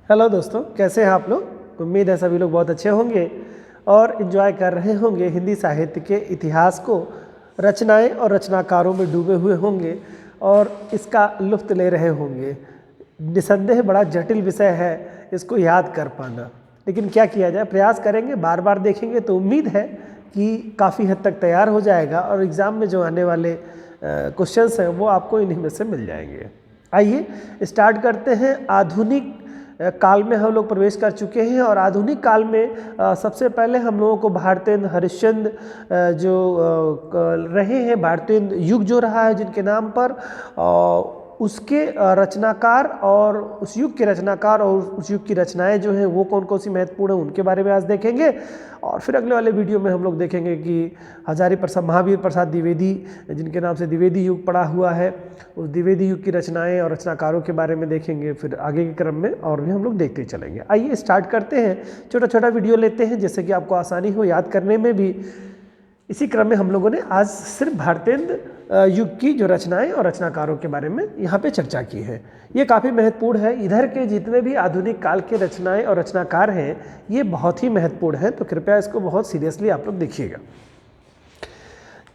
Hello दोस्तों, कैसे हैं आप लोग। उम्मीद है सभी लोग बहुत अच्छे होंगे और इन्जॉय कर रहे होंगे हिंदी साहित्य के इतिहास को। रचनाएं और रचनाकारों में डूबे हुए होंगे और इसका लुत्फ़ ले रहे होंगे। निसंदेह बड़ा जटिल विषय है इसको याद कर पाना, लेकिन क्या किया जाए, प्रयास करेंगे, बार बार देखेंगे तो उम्मीद है कि काफ़ी हद तक तैयार हो जाएगा और एग्ज़ाम में जो आने वाले क्वेश्चंस हैं वो आपको इन्हीं में से मिल जाएंगे। आइए स्टार्ट करते हैं। आधुनिक काल में हम लोग प्रवेश कर चुके हैं और आधुनिक काल में सबसे पहले हम लोगों को भारतेंद्र हरिश्चंद्र जो रहे हैं, भारतेंद्र युग जो रहा है जिनके नाम पर, उसके रचनाकार और उस युग के रचनाकार और उस युग की रचनाएं जो हैं वो कौन कौन सी महत्वपूर्ण हैं उनके बारे में आज देखेंगे। और फिर अगले वाले वीडियो में हम लोग देखेंगे कि हजारी प्रसाद, महावीर प्रसाद द्विवेदी जिनके नाम से द्विवेदी युग पड़ा हुआ है, उस द्विवेदी युग की रचनाएं और रचनाकारों के बारे में देखेंगे। फिर आगे के क्रम में और भी हम लोग देखते चलेंगे। आइए स्टार्ट करते हैं। छोटा छोटा वीडियो लेते हैं जिससे कि आपको आसानी हो याद करने में भी। इसी क्रम में हम लोगों ने आज सिर्फ भारतेंद्र युग की जो रचनाएं और रचनाकारों के बारे में यहाँ पे चर्चा की है। ये काफ़ी महत्वपूर्ण है। इधर के जितने भी आधुनिक काल के रचनाएं और रचनाकार हैं ये बहुत ही महत्वपूर्ण है, तो कृपया इसको बहुत सीरियसली आप लोग देखिएगा।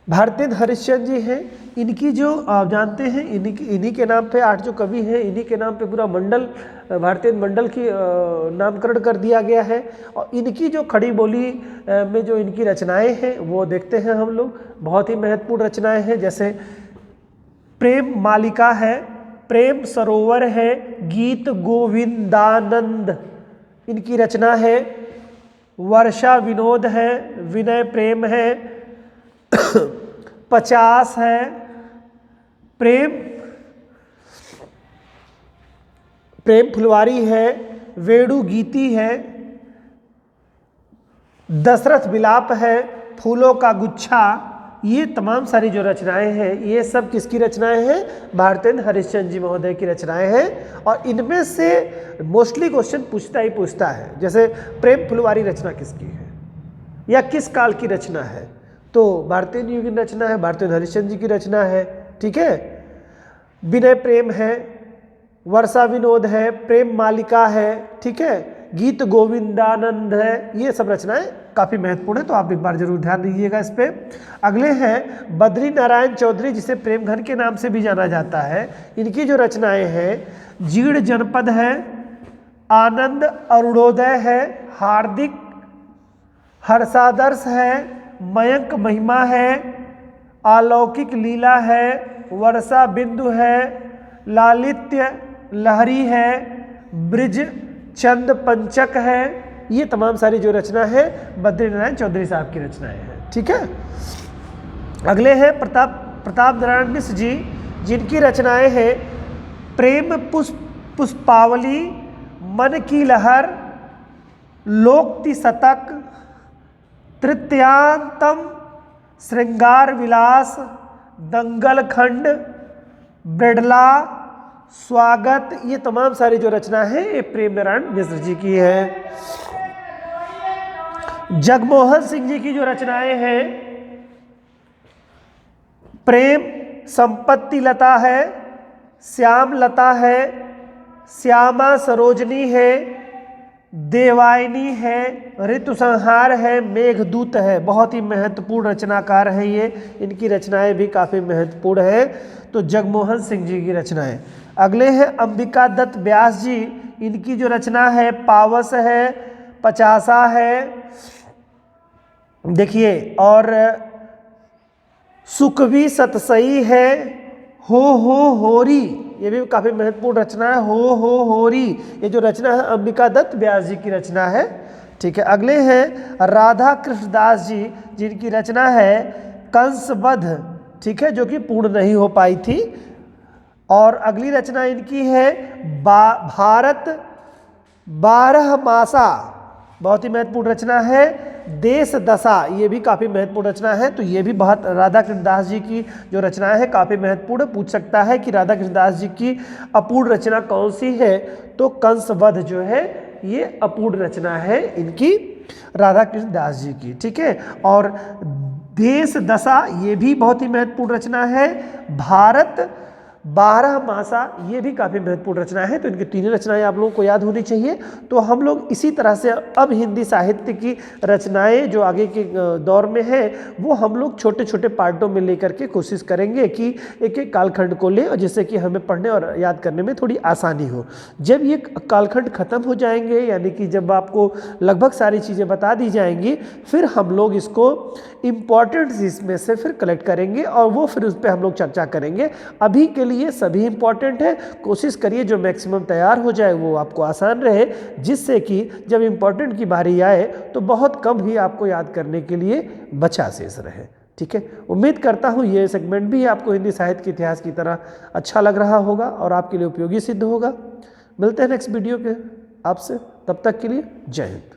भारतेंद्र हरिश्चंद्र जी हैं, इनकी जो आप जानते हैं इन्हीं के नाम पे 8 जो कवि हैं, इन्हीं के नाम पे पूरा मंडल, भारतेंद्र मंडल की नामकरण कर दिया गया है। और इनकी जो खड़ी बोली में जो इनकी रचनाएं हैं वो देखते हैं हम लोग। बहुत ही महत्वपूर्ण रचनाएं हैं, जैसे प्रेम मालिका है, प्रेम सरोवर है, गीत गोविंदानंद इनकी रचना है, वर्षा विनोद है, विनय प्रेम है, 50 है, प्रेम फुलवारी है, वेणु गीति है, दशरथ विलाप है, फूलों का गुच्छा। ये तमाम सारी जो रचनाएं हैं ये सब किसकी रचनाएं हैं? भारतेंद्र हरिश्चंद्र जी महोदय की रचनाएं हैं। और इनमें से मोस्टली क्वेश्चन पूछता ही पूछता है, जैसे प्रेम फुलवारी रचना किसकी है या किस काल की रचना है? तो भारतेंद्र युग की रचना है, भारतेंद्र हरिश्चंद्र जी की रचना है। ठीक है। विनय प्रेम है, वर्षा विनोद है, प्रेम मालिका है, ठीक है, गीत गोविंदानंद है। ये सब रचनाएं काफ़ी महत्वपूर्ण है, तो आप एक बार जरूर ध्यान दीजिएगा इस पे। अगले हैं बद्री नारायण चौधरी, जिसे प्रेमघन के नाम से भी जाना जाता है। इनकी जो रचनाएं हैं, जीर्ण जनपद है, आनंद अरुणोदय है, हार्दिक हर्षादर्श है, मयंक महिमा है, अलौकिक लीला है, वर्षा बिंदु है, लालित्य लहरी है, ब्रिज चंद पंचक है। ये तमाम सारी जो रचना है बद्री नारायण चौधरी साहब की रचनाएं हैं। ठीक है। अगले हैं प्रताप नारायण मिश्र जी, जिनकी रचनाएं हैं प्रेम पुष्पावली, मन की लहर, लोकति शतक, तृतीयांतम, श्रृंगार विलास, दंगल खंड, ब्रेडला, स्वागत। ये तमाम सारी जो रचना है ये प्रेम नारायण मिश्र जी की है। जगमोहन सिंह जी की जो रचनाएं हैं, प्रेम संपत्ति लता है, श्याम लता है, श्यामा सरोजनी है, देवायनी है, ऋतु संहार है, मेघदूत है। बहुत ही महत्वपूर्ण रचनाकार हैं ये, इनकी रचनाएं भी काफ़ी महत्वपूर्ण है। तो जगमोहन सिंह जी की रचनाएं। अगले हैं अंबिका दत्त व्यास जी, इनकी जो रचना है पावस है, पचासा है, देखिए, और सुकवी सतसई है, हो होरी, ये भी काफ़ी महत्वपूर्ण रचना है, हो होरी। ये जो रचना है अंबिका दत्त व्यास जी की रचना है। ठीक है। अगले हैं राधा कृष्णदास जी, जिनकी रचना है कंसवध, ठीक है, जो कि पूर्ण नहीं हो पाई थी। और अगली रचना इनकी है भारत 12 मासा, बहुत ही महत्वपूर्ण रचना है। देश दशा, ये भी काफ़ी महत्वपूर्ण रचना है। तो ये भी बहुत राधा कृष्णदास जी की जो रचनाएं है काफ़ी महत्वपूर्ण। पूछ सकता है कि राधा कृष्णदास जी की अपूर्ण रचना कौन सी है, तो कंसवध जो है ये अपूर्ण रचना है इनकी, राधा कृष्णदास जी की। ठीक है। और देश दशा ये भी बहुत ही महत्वपूर्ण रचना है। भारत बारहमासा ये भी काफ़ी महत्वपूर्ण रचनाएं हैं, तो इनकी तीनों रचनाएं आप लोगों को याद होनी चाहिए। तो हम लोग इसी तरह से अब हिंदी साहित्य की रचनाएं जो आगे के दौर में है वो हम लोग छोटे छोटे पार्टों में लेकर के कोशिश करेंगे कि एक एक कालखंड को ले, और जिससे कि हमें पढ़ने और याद करने में थोड़ी आसानी हो। जब ये कालखंड खत्म हो जाएंगे, यानी कि जब आपको लगभग सारी चीज़ें बता दी जाएंगी, फिर हम लोग इसको इम्पॉर्टेंट इसमें से फिर कलेक्ट करेंगे और वो फिर उस पर हम लोग चर्चा करेंगे। अभी के लिए सभी इम्पॉर्टेंट है, कोशिश करिए जो मैक्सिमम तैयार हो जाए वो आपको आसान रहे, जिससे कि जब इम्पॉर्टेंट की बारी आए तो बहुत कम ही आपको याद करने के लिए बचा शेष रहे। ठीक है, उम्मीद करता हूँ ये सेगमेंट भी आपको हिंदी साहित्य के इतिहास की तरह अच्छा लग रहा होगा और आपके लिए उपयोगी सिद्ध होगा। मिलते हैं नेक्स्ट वीडियो के आपसे, तब तक के लिए जय हिंद।